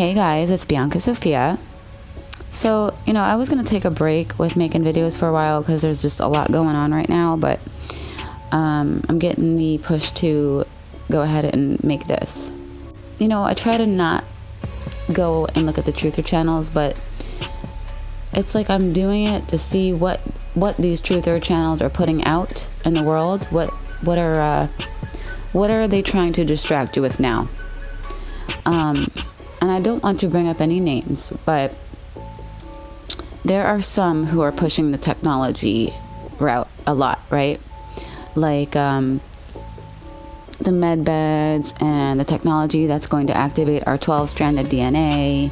Hey guys, it's Bianca Sophia. So, I was going to take a break with making videos for a while because there's just a lot going on right now, but I'm getting the push to go ahead and make this. I try to not go and look at the truther channels, but it's like I'm doing it to see what these truther channels are putting out in the world. What are they trying to distract you with now? And I don't want to bring up any names, but there are some who are pushing the technology route a lot, right? Like the med beds and the technology that's going to activate our 12-stranded DNA,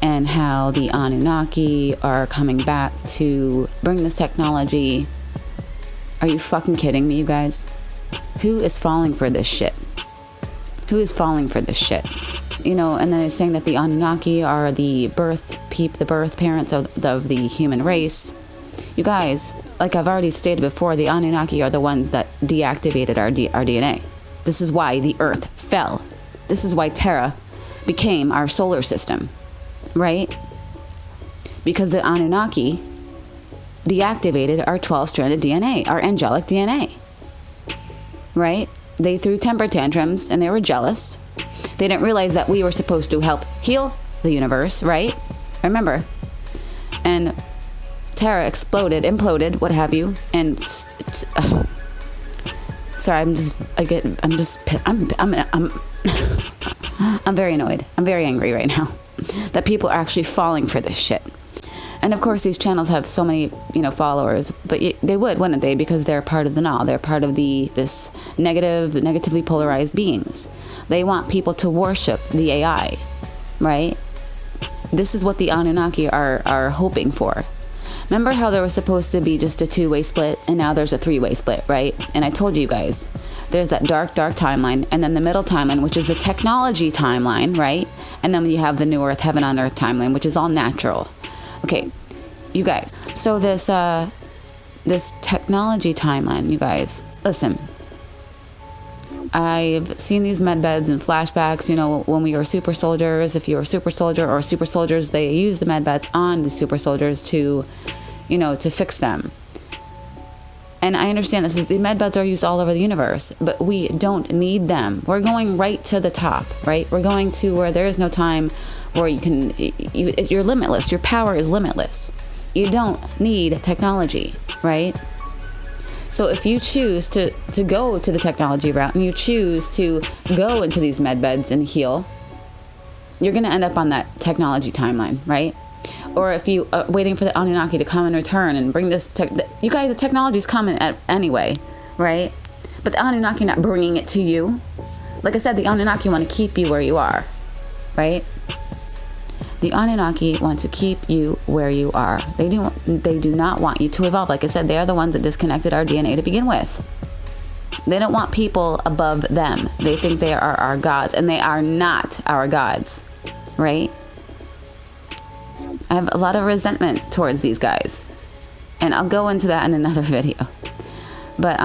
and how the Anunnaki are coming back to bring this technology. Are you fucking kidding me, you guys? Who is falling for this shit? Who is falling for this shit? And then it's saying that the Anunnaki are the birth parents of the human race. You guys, like I've already stated before, the Anunnaki are the ones that deactivated our DNA. This is why the Earth fell. This is why Terra became our solar system, right? Because the Anunnaki deactivated our 12-stranded DNA, our angelic DNA, right? They threw temper tantrums and they were jealous. They didn't realize that we were supposed to help heal the universe, right? Remember? And Terra imploded, what have you, and sorry, I'm very annoyed. I'm very angry right now that people are actually falling for this shit. And of course, these channels have so many, followers, but they wouldn't they? Because they're part of the Null. They're part of this negatively polarized beings. They want people to worship the AI, right? This is what the Anunnaki are hoping for. Remember how there was supposed to be just a two-way split, and now there's a three-way split, right? And I told you guys, there's that dark timeline, and then the middle timeline, which is the technology timeline, right? And then you have the new Earth, heaven on earth timeline, which is all natural. Okay, you guys. So this technology timeline, you guys, listen. I've seen these med beds and flashbacks, when we were super soldiers. If you were a super soldier or super soldiers, they use the med beds on the super soldiers to, to fix them. And I understand the med beds are used all over the universe, but we don't need them. We're going right to the top, right? We're going to where there is no time, where you're limitless. Your power is limitless. You don't need technology, right? So if you choose to go to the technology route, and you choose to go into these med beds and heal, you're going to end up on that technology timeline, right? Or if you are waiting for the Anunnaki to come and return and bring this you guys, the technology is coming anyway, right? But the Anunnaki not bringing it to you. Like I said, the Anunnaki want to keep you where you are, right? The Anunnaki want to keep you where you are. They do not want you to evolve. Like I said, they are the ones that disconnected our DNA to begin with. They don't want people above them. They think they are our gods, and they are not our gods, right? I have a lot of resentment towards these guys, and I'll go into that in another video. But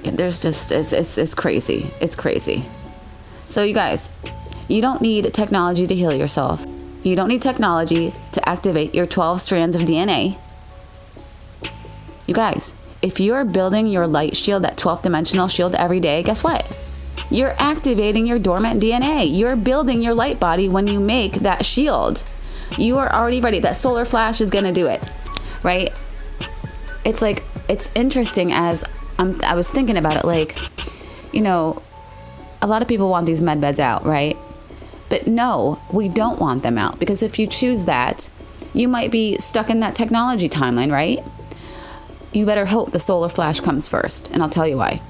there's just it's crazy. It's crazy. So you guys, you don't need technology to heal yourself. You don't need technology to activate your 12 strands of DNA. You guys, if you're building your light shield, that 12th dimensional shield every day, guess what? You're activating your dormant DNA. You're building your light body when you make that shield. You are already ready. That solar flash is going to do it, right? It's like, it's interesting as I was thinking about it, like, a lot of people want these med beds out, right? But no, we don't want them out, because if you choose that, you might be stuck in that technology timeline, right? You better hope the solar flash comes first, and I'll tell you why.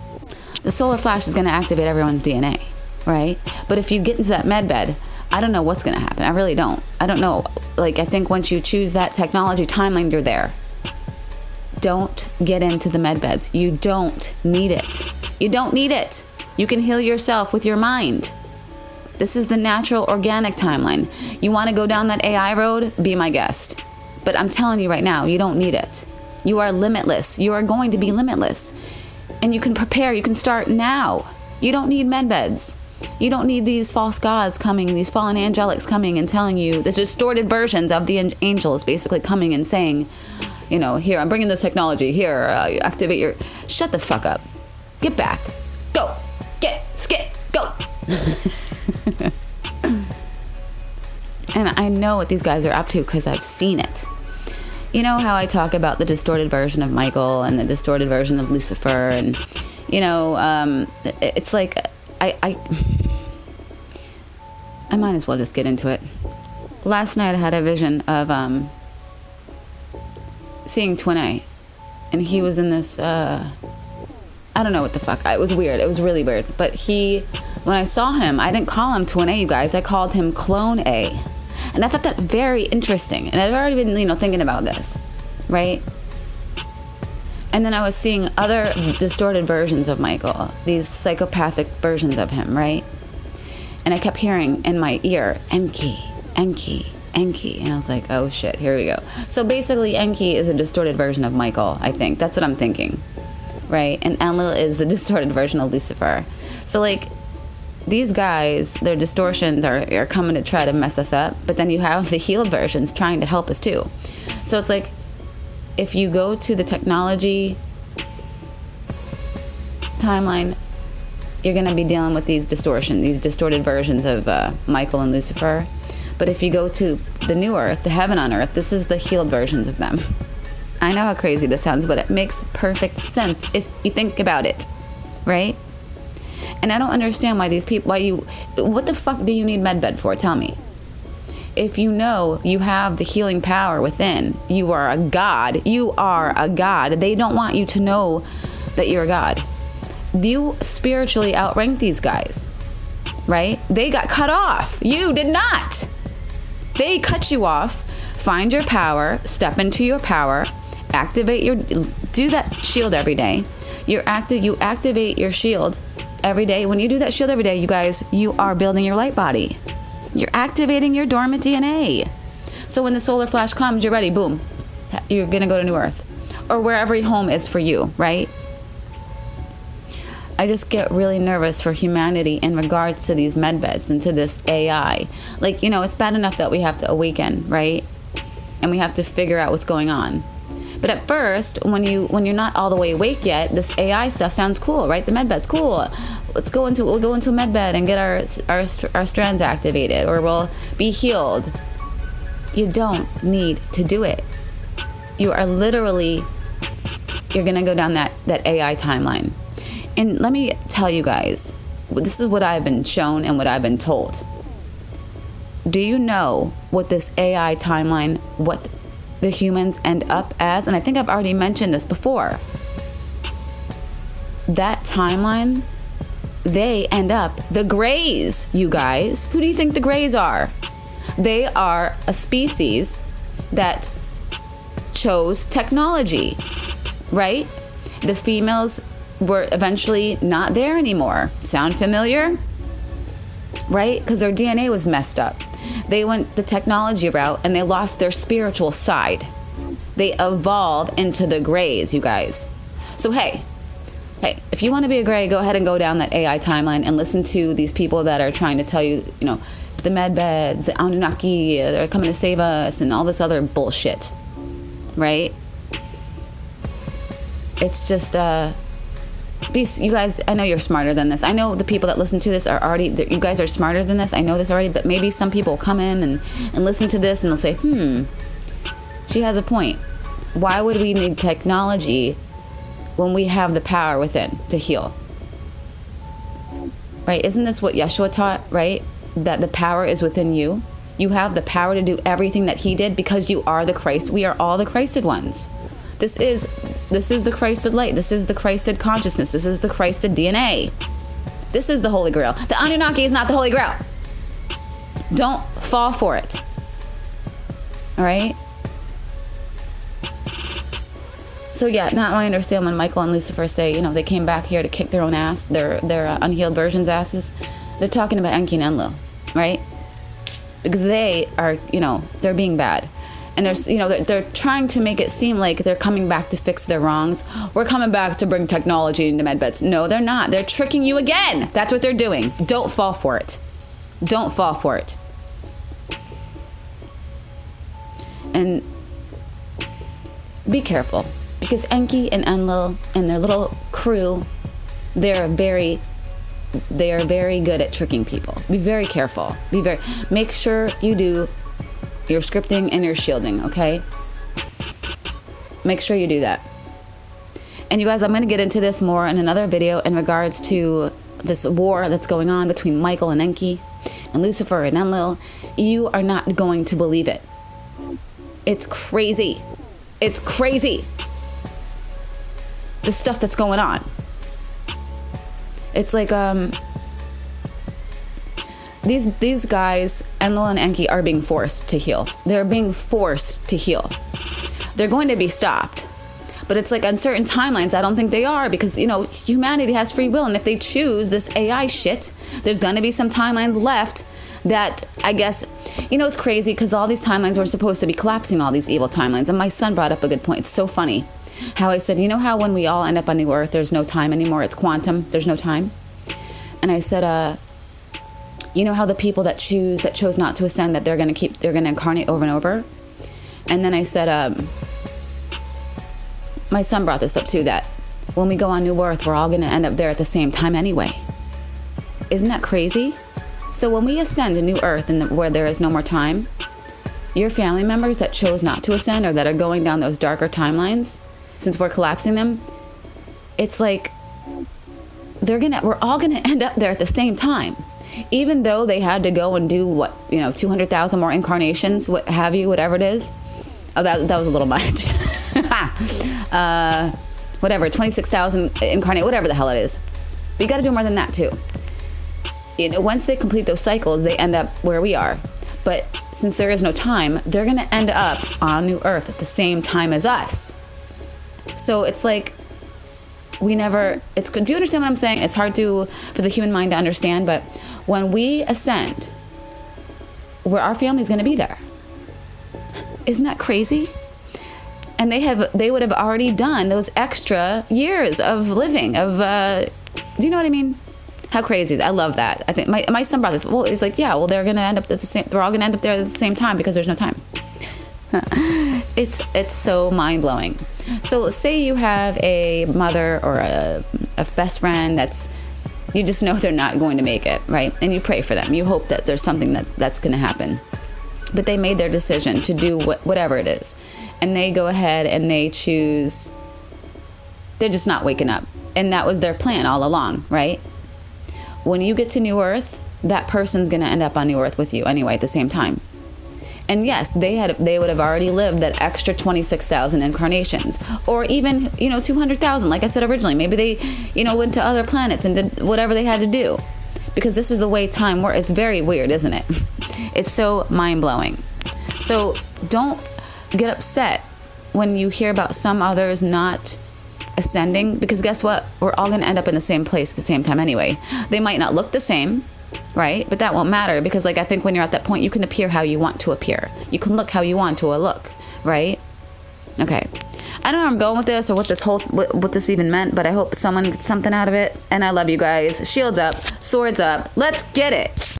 The solar flash is going to activate everyone's DNA, right? But if you get into that med bed, I don't know what's going to happen. I really don't. I don't know. Like, I think once you choose that technology timeline, you're there. Don't get into the med beds. You don't need it. You don't need it. You can heal yourself with your mind. This is the natural, organic timeline. You want to go down that AI road? Be my guest. But I'm telling you right now, you don't need it. You are limitless. You are going to be limitless. And you can prepare. You can start now. You don't need med beds. You don't need these false gods coming, these fallen angelics coming and telling you, the distorted versions of the angels basically coming and saying, you know, here, I'm bringing this technology, here, activate your... Shut the fuck up. Get back. Go. Get. Skip. Go. And I know what these guys are up to because I've seen it. You know how I talk about the distorted version of Michael and the distorted version of Lucifer, and, you know, it's like, I might as well just get into it. Last night I had a vision of seeing Twin A, and he was in this, I don't know what the fuck. It was weird. It was really weird. But when I saw him, I didn't call him Twin A, you guys. I called him Clone A. And I thought that very interesting. And I'd already been, you know, thinking about this, right? And then I was seeing other distorted versions of Michael, these psychopathic versions of him, right? And I kept hearing in my ear, Enki, Enki, Enki. And I was like, oh shit, here we go. So basically, Enki is a distorted version of Michael, I think. That's what I'm thinking, right? And Enlil is the distorted version of Lucifer. So, like, these guys, their distortions are coming to try to mess us up, but then you have the healed versions trying to help us too. So it's like, if you go to the technology timeline, you're going to be dealing with these distorted versions of Michael and Lucifer. But if you go to the new earth, the heaven on earth, this is the healed versions of them. I know how crazy this sounds, but it makes perfect sense if you think about it, right? And I don't understand why these people, what the fuck do you need medbed for? Tell me. If you know you have the healing power within, you are a god. You are a god. They don't want you to know that you're a god. You spiritually outrank these guys, right? They got cut off. You did not. They cut you off. Find your power. Step into your power. Do that shield every day. You activate your shield every day. When you do that shield every day, you guys, you are building your light body. You're activating your dormant DNA. So when the solar flash comes, you're ready. Boom. You're going to go to New Earth. Or wherever home is for you, right? I just get really nervous for humanity in regards to these medbeds and to this AI. Like, you know, it's bad enough that we have to awaken, right? And we have to figure out what's going on. But at first, when you're not all the way awake yet, this AI stuff sounds cool, right? The medbed's cool. We'll go into a medbed and get our strands activated, or we'll be healed. You don't need to do it. You are literally, you're gonna go down that AI timeline. And let me tell you guys, this is what I've been shown and what I've been told. Do you know what this AI timeline, what the humans end up as? And I think I've already mentioned this before. That timeline, they end up the Greys, you guys. Who do you think the Greys are? They are a species that chose technology, right? The females were eventually not there anymore. Sound familiar? Right? Because their DNA was messed up. They went the technology route and they lost their spiritual side. They evolved into the Greys, you guys. So hey, if you want to be a Grey, go ahead and go down that AI timeline and listen to these people that are trying to tell you, you know, the medbeds, the Anunnaki, they're coming to save us, and all this other bullshit, right? It's just, you guys, I know you're smarter than this. I know the people that listen to this are already, you guys are smarter than this. I know this already, but maybe some people come in and listen to this and they'll say, she has a point. Why would we need technology when we have the power within to heal? Right? Isn't this what Yeshua taught, right? That the power is within you. You have the power to do everything that he did because you are the Christ. We are all the Christed ones. This is the Christed light. This is the Christed consciousness. This is the Christed DNA. This is the Holy Grail. The Anunnaki is not the Holy Grail. Don't fall for it. All right? So yeah, now I understand when Michael and Lucifer say, you know, they came back here to kick their own ass, their unhealed versions' asses. They're talking about Enki and Enlil, right? Because they are, you know, they're being bad. And there's, you know, they're trying to make it seem like they're coming back to fix their wrongs. We're coming back to bring technology into medbeds. No, they're not. They're tricking you again. That's what they're doing. Don't fall for it. Don't fall for it. And be careful, because Enki and Enlil and their little crew, they are very good at tricking people. Be very careful. Make sure you do your scripting and your shielding, okay? Make sure you do that. And you guys, I'm going to get into this more in another video in regards to this war that's going on between Michael and Enki and Lucifer and Enlil. You are not going to believe it. It's crazy. It's crazy. The stuff that's going on. It's like, these guys, Enlil and Enki, are being forced to heal. They're being forced to heal. They're going to be stopped. But it's like on certain timelines, I don't think they are, because, you know, humanity has free will. And if they choose this AI shit, there's going to be some timelines left that, I guess, you know, it's crazy because all these timelines were supposed to be collapsing, all these evil timelines. And my son brought up a good point. It's so funny how I said, you know how when we all end up on New Earth, there's no time anymore. It's quantum. There's no time. And I said, you know how the people that chose not to ascend, that they're going to incarnate over and over. And then I said, my son brought this up too, that when we go on New Earth, we're all going to end up there at the same time anyway. Isn't that crazy? So when we ascend to New Earth and where there is no more time, your family members that chose not to ascend or that are going down those darker timelines, since we're collapsing them, it's like we're all gonna end up there at the same time. Even though they had to go and do what, 200,000 more incarnations, what have you, whatever it is. Oh, that was a little much. Whatever, 26,000 incarnate, whatever the hell it is. But you got to do more than that too. Once they complete those cycles, they end up where we are. But since there is no time, they're going to end up on New Earth at the same time as us. So it's like do you understand what I'm saying? It's hard for the human mind to understand, but when we ascend, where our family is going to be there. Isn't that crazy? And they would have already done those extra years of living, do you know what I mean? How crazy is it? I love that. I think my son brought this. Well, he's like, yeah, well, they're going to end up at the same, they're all going to end up there at the same time because there's no time. It's so mind-blowing. So let's say you have a mother or a best friend you just know they're not going to make it, right? And you pray for them. You hope that there's something that's going to happen. But they made their decision to do whatever it is. And they go ahead and they choose, they're just not waking up. And that was their plan all along, right? When you get to New Earth, that person's going to end up on New Earth with you anyway at the same time. And yes, they would have already lived that extra 26,000 incarnations, or even 200,000. Like I said originally, maybe they went to other planets and did whatever they had to do, because this is the way time works. It's very weird, isn't it? It's so mind blowing. So don't get upset when you hear about some others not ascending, because guess what? We're all going to end up in the same place at the same time anyway. They might not look the same, right? But that won't matter, because I think when you're at that point, you can appear how you want to appear. You can look how you want to look, right? Okay. I don't know where I'm going with this or what this even meant, but I hope someone gets something out of it. And I love you guys. Shields up, swords up. Let's get it.